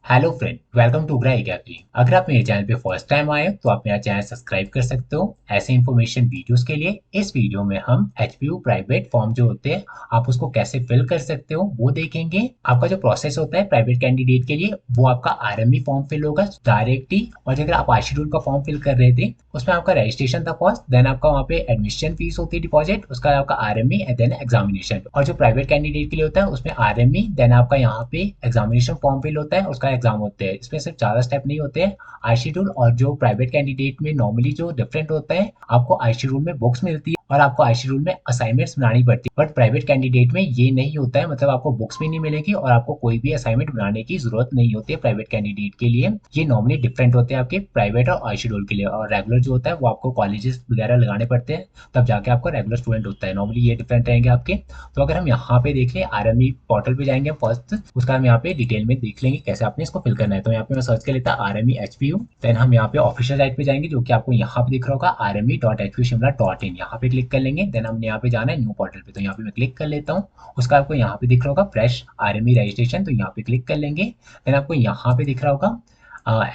Hello friend, welcome to ग्रा academy. अगर आप मेरे चैनल पे फर्स्ट टाइम आए हो तो आप मेरा चैनल सब्सक्राइब कर सकते हो ऐसे इन्फॉर्मेशन वीडियोस के लिए। इस वीडियो में हम एचपीयू प्राइवेट फॉर्म जो होते हैं आप उसको कैसे फिल कर सकते हो वो देखेंगे। आपका जो प्रोसेस होता है प्राइवेट कैंडिडेट के लिए वो आपका आरएमई फॉर्म फिल होगा डायरेक्टली। और अगर आप आईशीड्यूल का फॉर्म फिल कर रहे थे उसमें आपका रजिस्ट्रेशन था फर्स्ट, देन आपका वहाँ पे एडमिशन फीस होती है डिपॉजिट, उसका आपका आरएमई एंड देन एग्जामिनेशन। और जो प्राइवेट कैंडिडेट के लिए होता है उसमें आरएमई देन आपका यहाँ पे एग्जामिनेशन फॉर्म फिल होता है, उसका एग्जाम होते हैं। इसमें सिर्फ ज्यादा स्टेप नहीं होते हैं। आई शेड्यूल और जो प्राइवेट कैंडिडेट में नॉर्मली जो डिफरेंट होता है, आपको आई शेड्यूल में बुक्स मिलती है और आपको आई शेड्यूल में असाइनमेंट्स बनानी पड़ती है, बट प्राइवेट कैंडिडेट में ये नहीं होता है। मतलब आपको बुक्स भी नहीं मिलेगी और आपको कोई भी असाइनमेंट बनाने की जरूरत नहीं होती है प्राइवेट कैंडिडेट के लिए। ये नॉर्मली डिफरेंट होते हैं आपके प्राइवेट और आई शेड्यूल के लिए। और रेगुलर जो होता है वो आपको कॉलेजेस वगैरह लगाने पड़ते हैं, तब जाके आपका रेगुलर स्टूडेंट होता है। नॉर्मली ये डिफरेंट रहेंगे आपके। तो अगर हम यहाँ पे देख लें आरएमई पोर्टल पे जाएंगे फर्स्ट, उसका हम यहाँ पे डिटेल में देख लेंगे कैसे आपने इसको फिल करना है। तो यहाँ पे मैं सर्च कर लेता आरएमई एचपीयू, देन हम यहाँ पे ऑफिशियल साइट पे जाएंगे जो कि आपको यहाँ पे दिख रहा होगा rme.hpushimla.in। यहाँ पे क्लिक कर लेंगे, देन हमने यहाँ पे जाना है न्यू पोर्टल पे, तो यहाँ पे मैं क्लिक कर लेता हूँ। उसका आपको यहाँ पे दिख रहा होगा फ्रेश आरएमई रजिस्ट्रेशन, तो यहाँ पे क्लिक कर लेंगे। देन आपको यहाँ पे दिख रहा होगा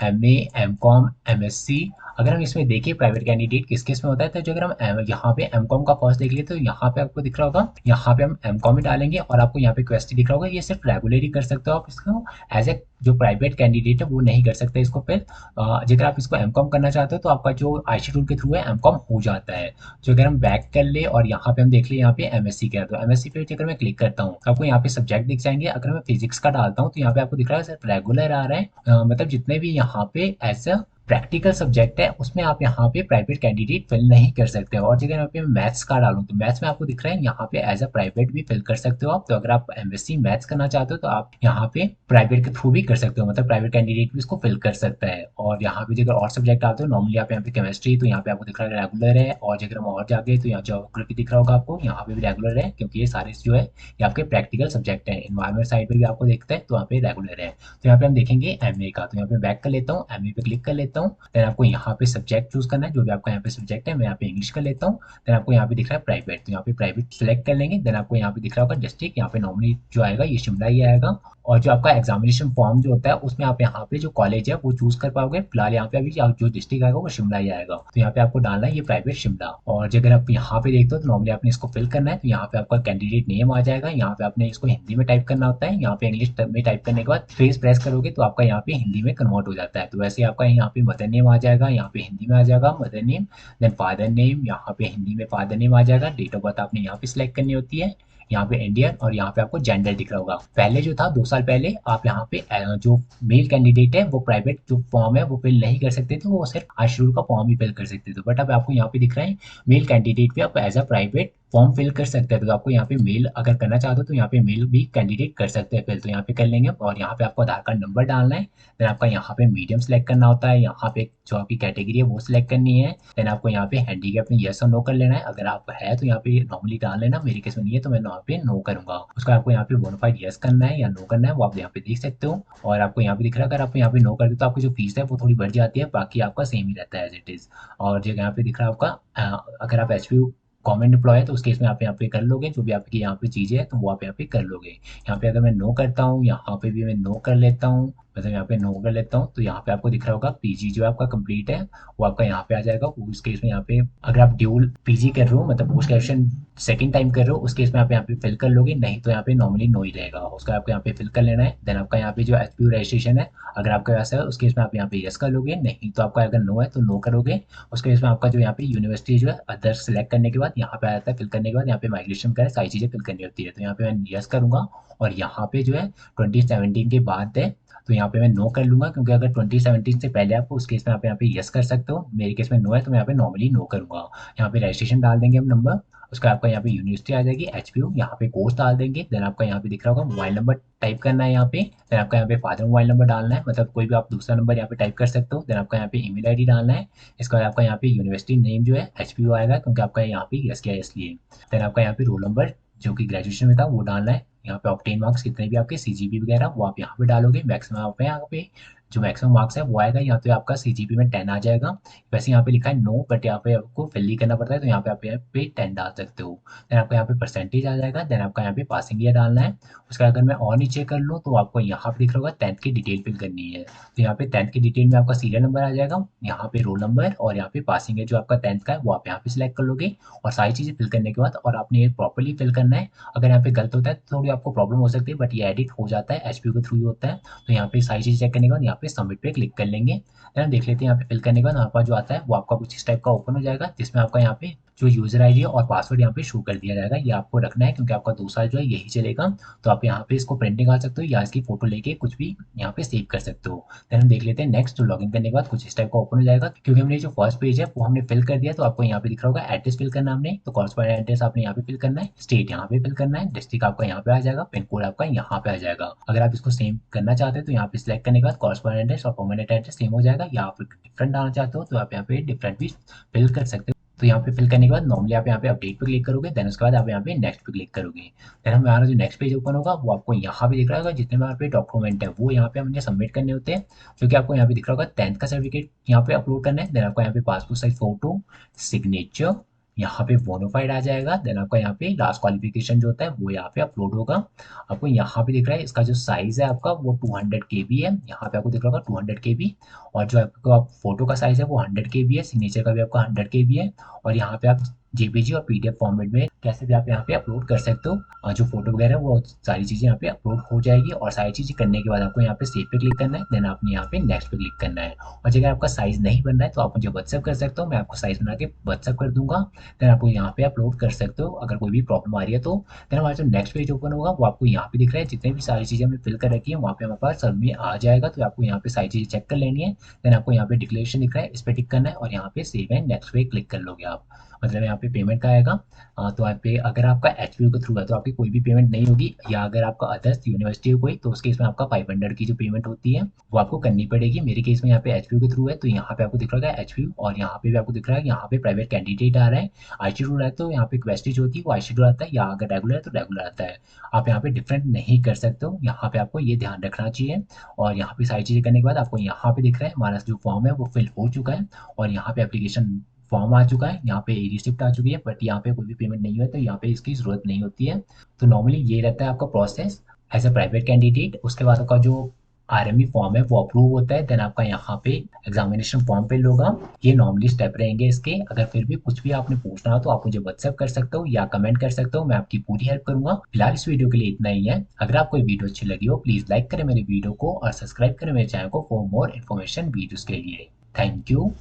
M A M com M S C. अगर हम इसमें देखें प्राइवेट कैंडिडेट किस किस में होता है, तो जो अगर हम यहाँ पे एम कॉम का फर्स्ट देख लिए तो यहाँ पे आपको दिख रहा होगा, यहाँ पे हम एम कॉम ही डालेंगे और आपको यहाँ पे क्वेश्चन दिख रहा होगा। ये सिर्फ रेगुलर ही कर सकते हो आप इसको, एज ए जो प्राइवेट कैंडिडेट है वो नहीं कर सकते इसको फिर। अगर आप इसको एम कॉम करना चाहते हो तो आपका जो आईसी टूल के थ्रू है एम कॉम हो जाता है। जो अगर हम बैक कर ले और यहाँ पे हम देख ले यहाँ पे एमएससी का है, तो एमएससी पे अगर मैं क्लिक करता हूँ तो आपको यहाँ पे सब्जेक्ट दिख जाएंगे। अगर मैं फिजिक्स का डालता हूँ तो यहाँ पे आपको दिख रहा है सिर्फ रेगुलर आ रहा है। मतलब जितने भी यहाँ पे ऐसा प्रैक्टिकल सब्जेक्ट है उसमें आप यहाँ पे प्राइवेट कैंडिडेट फिल नहीं कर सकते हो। और अगर यहाँ पे मैथ्स का डालूं तो मैथ्स में आपको दिख रहा है यहाँ पे एज अ प्राइवेट भी फिल कर सकते हो आप। तो अगर आप एमएससी मैथ्स करना चाहते हो तो आप यहाँ पे प्राइवेट के थ्रू भी कर सकते हो, मतलब प्राइवेट कैंडिडेट भी इसको फिल कर सकता है। और यहाँ पे अगर और सब्जेक्ट आते हो नॉर्मली आप यहाँ पे केमिस्ट्री, तो यहाँ पे आपको दिख रहा है रेगुलर है। और अगर हम और जाके तो यहाँ ज्योग्राफी दिख रहा होगा आपको, यहाँ पे भी रेगुलर है क्योंकि ये सारे जो है ये आपके प्रैक्टिकल सब्जेक्ट है। इन्वायरमेंट साइड पे भी आपको देखता है तो यहाँ पे रेगुलर है। तो यहाँ पे हम देखेंगे एमए का, तो यहाँ पे बैक कर लेता हूँ, एमए पे क्लिक कर लेता हूँ। देन आपको यहाँ पे सब्जेक्ट चूज करना है जो भी आपका यहाँ पे सब्जेक्ट है। मैं यहाँ पे इंग्लिश कर लेता हूँ। देन आपको यहाँ पे दिख रहा है प्राइवेट, तो यहाँ पे प्राइवेट सेलेक्ट कर लेंगे। देन आपको यहाँ पे दिख रहा होगा डिस्ट्रिक्ट, यहाँ पे नॉर्मली जो आएगा ये शिमला ही आएगा। और जो आपका एग्जामिनेशन फॉर्म जो होता है उसमें आप यहाँ पे जो कॉलेज है वो चूज कर पाओगे। फिलहाल यहाँ पे अभी जो डिस्ट्रिक्ट आएगा वो शिमला ही आएगा, तो यहाँ पे आपको डालना है ये प्राइवेट शिमला। और अगर आप यहाँ पे देखते हो तो नॉर्मली आपने इसको फिल करना है, तो यहाँ पे आपका कैंडिडेट नेम आ जाएगा। यहाँ पे आपने इसको हिंदी में टाइप करना होता है, यहाँ पे इंग्लिश में टाइप करने के बाद स्पेस प्रेस करोगे तो आपका यहाँ पे हिंदी में कन्वर्ट हो जाता है। तो वैसे आपका यहाँ पे मदर नेम आ जाएगा, यहाँ पे हिंदी में आ जाएगा mother name. Then father name, यहाँ पे हिंदी में फादर नेम आ जाएगा। डेट ऑफ बर्थ आपने यहाँ पे सिलेक्ट करनी होती है, यहाँ पे इंडियन। और यहाँ पे आपको जेंडर दिख रहा होगा। पहले जो था 2 साल पहले आप यहाँ पे जो मेल कैंडिडेट है वो प्राइवेट जो फॉर्म है वो फिल नहीं कर सकते थे, वो सिर्फ आश्रूर का फॉर्म ही फिल कर सकते थे। बट अब आपको यहाँ पे दिख रहा है मेल कैंडिडेट भी आप as a private form fill कर सकते हैं। तो आपको यहाँ पे मेल अगर करना चाहते हो तो यहाँ पे मेल भी कैंडिडेट कर सकते हैं फिल, तो यहाँ पे कर लेंगे। और यहाँ पे आपको आधार कार्ड नंबर डालना है। देन आपका यहाँ पे मीडियम सेलेक्ट करना होता है, यहाँ पे जो आपकी कैटेगरी है वो सिलेक्ट करनी है। देन आपको यहाँ पे हैंडीकैप में येस और नो कर लेना है। अगर आप है तो यहाँ पे नॉर्मली डाल लेना, मेरे केस में नहीं है तो मैं यहाँ पे नो करूंगा। उसका आपको यहाँ पे बोनाफाइड येस करना है या नो करना है वो आप यहाँ पे देख सकते हो। और आपको यहाँ पे दिख रहा है अगर आप यहाँ पे नो कर दो तो आपकी जो फीस है वो थोड़ी बढ़ जाती है, बाकी आपका सेम ही रहता है एज इट इज। और जो यहाँ पे दिख रहा है आपका अगर आप एच गवर्नमेंट एम्प्लॉय है तो उस केस में आप यहाँ पे कर लोगे, जो भी आपकी यहाँ पे चीज़ें है तो वो आप यहाँ पे कर लोगे। यहाँ पे अगर मैं नो करता हूँ, यहाँ पे भी मैं नो कर लेता हूँ, मतलब यहाँ पे नो कर लेता हूँ, तो यहाँ पे आपको दिख रहा होगा पीजी जो है आपका कंप्लीट है वो आपका यहाँ पे आ जाएगा। उस केस में यहाँ पे अगर आप ड्यूल पीजी कर रहे हो, मतलब पोस्ट ग्रेजुएशन सेकंड टाइम कर रहे हो, उस केस में आप यहाँ पे फिल कर लोगे, नहीं तो यहाँ पे नॉर्मली नो ही रहेगा। उसका आपको यहाँ पे फिल कर लेना है। देन आपका यहाँ पे जो एचपीयू रजिस्ट्रेशन है अगर आपका वैसा है उस केस में आप यहाँ पे यस कर लोगे, नहीं तो आपका अगर नो है तो नो करोगे। उस केस में आपका जो यहाँ पे यूनिवर्सिटी जो है अदर सेलेक्ट करने के बाद यहाँ पे आता है, फिल करने के बाद यहाँ पे माइग्रेशन का सारी चीज़ें फिल करनी होती है। तो यहाँ पे मैं यस करूंगा और यहाँ पे जो है 2017 के बाद है तो यहाँ पे मैं नो कर लूंगा, क्योंकि अगर 2017 से पहले आपको उस केस में आप यहाँ पे यस कर सकते हो। मेरे केस में नो है तो मैं यहाँ पे नॉर्मली नो करूंगा। यहाँ पे रजिस्ट्रेशन डाल देंगे हम नंबर, उसका आपका यहाँ पे यूनिवर्सिटी आ जाएगी एचपीयू, यहाँ पे कोर्स डाल देंगे। देन आपका यहाँ पे दिख रहा होगा मोबाइल नंबर टाइप करना है यहाँ पे। देन आपका यहाँ पे फादर मोबाइल नंबर डालना है, मतलब कोई भी आप दूसरा नंबर यहाँ पे टाइप कर सकते हो। देन आपका यहाँ पे ईमेल आईडी डालना है। इसका आपका यहाँ पे यूनिवर्सिटी नेम जो है एचपीयू आएगा क्योंकि आपका यहाँ पे यस किया है इसलिए। देन आपका यहाँ पे रोल नंबर जो कि ग्रेजुएशन में था वो डालना है। यहाँ पे ऑब्टेन मार्क्स कितने भी आपके सीजीपी वगैरह वो आप यहाँ पे डालोगे, मैक्सिमम आप यहाँ पे जो मैक्सिमम मार्क्स है वो आएगा। यहाँ पे आपका सीजीपी में 10 आ जाएगा। वैसे यहाँ पे लिखा है नो, बट यहाँ पे आपको फिल ही करना पड़ता है, तो यहाँ पे आप यहाँ पे 10 डाल सकते हो। देन आपका यहाँ पे परसेंटेज आ जाएगा। देन आपका यहाँ पे पासिंग ईयर डालना है। उसका अगर मैं और नीचे कर लूँ तो आपको यहाँ पे दिख रहा होगा 10th की डिटेल फिल करनी है। तो यहाँ पे 10th की डिटेल में आपका सीरियल नंबर आ जाएगा, यहाँ पे रोल नंबर और यहाँ पे पासिंग ईयर जो आपका 10th का है वो आप यहाँ पे सिलेक्ट कर लोगे। और सारी चीज़ें फिल करने के बाद और आपने ये प्रॉपर्ली फिल करना है। अगर यहाँ पे गलत होता है तो थोड़ी आपको प्रॉब्लम हो सकती है, बट ये एडिट हो जाता है, एचपीयू के थ्रू ही होता है। तो यहाँ पे सारी चीज़ चेक करने के बाद यहाँ पे सबमिट पे क्लिक कर लेंगे। देन देख लेते हैं यहाँ पे फिल करने के बाद आपका जो आता है वो आपका कुछ इस टाइप का ओपन हो जाएगा, जिसमें आपका यहाँ पे जो यूजर आईडी और पासवर्ड यहाँ पे शो कर दिया जाएगा। ये आपको रखना है क्योंकि आपका 2 साल जो है यही चलेगा। तो आप यहाँ पे इसको प्रिंट निकाल सकते हो या इसकी फोटो लेके कुछ भी यहाँ पे सेव कर सकते हो। देन हम देख लेते हैं नेक्स्ट। तो लॉगिन करने के बाद कुछ इस टाइप का ओपन हो जाएगा। क्योंकि हमने जो फर्स्ट पेज है वो हमने फिल कर दिया, तो आपको यहाँ पे दिख रहा होगा एड्रेस फिल करना हमने, तो कॉरस्पॉन्डेंट एड्रेस आपने यहाँ पे फिल करना है, स्टेट यहाँ पे फिल करना है, डिस्ट्रिक्ट आपका यहाँ पे आ जाएगा, पिन कोड आपका यहाँ पे आ जाएगा। अगर आप इसको सेम करना चाहते हो तो यहाँ पे सिलेक्ट करने के बाद कॉरस्पॉन्डेंट एड्रेस और परमानेंट एड्रेस सेम हो जाएगा, या आप डिफरेंट डालना चाहते हो तो आप यहाँ पे डिफरेंट भी फिल कर सकते हो। तो यहाँ पे फिल करने के बाद नॉर्मली आप यहाँ पे अपडेट पे क्लिक करोगे, देन उसके बाद आप यहाँ पे नेक्स्ट पे क्लिक करोगे। देन हमारा जो नेक्स्ट पेज ओपन होगा वो आपको यहाँ पे दिख रहा होगा, जितने यहाँ पे डॉक्यूमेंट है वो यहाँ पे हमने सबमिट करने होते हैं। जो कि आपको यहाँ पे दिख रहा होगा 10th का सर्टिफिकेट यहाँ पे अपलोड करना है। देन आपको यहाँ पे पासपोर्ट साइज फोटो, सिग्नेचर, यहाँ पे बोनाफाइड आ जाएगा। देन आपका यहाँ पे लास्ट क्वालिफिकेशन जो होता है वो यहाँ पे अपलोड होगा। आपको यहाँ पे दिख रहा है इसका जो साइज है आपका वो 200 KB है, यहाँ पे आपको दिख रहा होगा 200 KB। और जो आपको आप फोटो का साइज है वो 100 KB है, सिग्नेचर का भी आपका 100 KB है। और यहाँ पे आप जेपीजी और पीडीएफ फॉर्मेट में कैसे भी आप यहाँ पे अपलोड कर सकते हो। और जो फोटो वगैरह है वो सारी चीज़ें यहाँ पे अपलोड हो जाएगी। और सारी चीज़ें करने के बाद आपको यहाँ पे सेव पे क्लिक करना है, देन आपने यहाँ पे नेक्स्ट पे क्लिक करना है। और अगर आपका साइज नहीं बन रहा है तो आप मुझे व्हाट्सएप कर सकते हो, मैं आपको साइज बना के व्हाट्सएप कर दूंगा। देन आपको यहाँ पे अपलोड कर सकते हो अगर कोई भी प्रॉब्लम आ रही है तो। देन हमारा जो नेक्स्ट पेज ओपन होगा वो आपको यहाँ पे दिख रहा है, जितने भी सारी चीज़ें हमने फिल कर रखी है वहाँ पे हमारे पास सब में आ जाएगा। तो आपको यहाँ पे सारी चीज़ें चेक कर लेनी है। देन आपको यहाँ पे डिक्लेरेशन दिख रहा है, इस पर टिक करना है और यहाँ पे सेव एंड नेक्स्ट पे क्लिक कर लोगे आप। मतलब यहाँ पे पेमेंट का आएगा। तो आप पे अगर आपका एचपीयू के थ्रू है तो आपकी कोई भी पेमेंट नहीं होगी, या अगर आपका अदर्स यूनिवर्सिटी है कोई तो उसके इसमें आपका 500 की जो पेमेंट होती है वो आपको करनी पड़ेगी। मेरे केस में यहाँ पे एचपीयू के थ्रू है तो यहाँ पे आपको दिख रहा है एचपीयू, और यहाँ पे भी आपको दिख रहा है यहाँ पे प्राइवेट कैंडिडेट आ रहा है। आईसी रूल है तो यहाँ पे क्वेस्टी जो होती है वो आईसी रूल आता है, या अगर रेगुलर है तो रेगुलर आता है। आप यहाँ पे डिफरेंट नहीं कर सकते हो, यहाँ पे आपको ये ध्यान रखना चाहिए। और यहाँ पे सारी चीज़ें करने के बाद आपको यहाँ पे दिख रहा है हमारा जो फॉर्म है वो फिल हो चुका है, और यहाँ पे एप्लीकेशन फॉर्म आ चुका है, यहाँ पे रिसिप्ट आ चुकी है, बट यहाँ पे कोई भी पेमेंट नहीं हुआ है तो यहाँ पे इसकी ज़रूरत नहीं होती है। तो नॉर्मली ये रहता है आपका process as a private candidate. उसके बाद आपका जो आरएमई फॉर्म है वो अप्रूव होता है, देन आपका यहाँ पे एग्जामिनेशन फॉर्म फिल होगा। ये नॉर्मली स्टेप रहेंगे इसके। अगर फिर भी कुछ भी आपने पूछना हो तो आप मुझे व्हाट्सएप कर सकते हो या कमेंट कर सकते हो, मैं आपकी पूरी हेल्प करूंगा। फिलहाल इस वीडियो के लिए इतना ही है। अगर आपको वीडियो अच्छी लगी हो प्लीज़ लाइक करें मेरे वीडियो को और सब्सक्राइब करें मेरे चैनल को फॉर मोर इन्फॉर्मेशन वीडियोज़ के लिए। Thank you.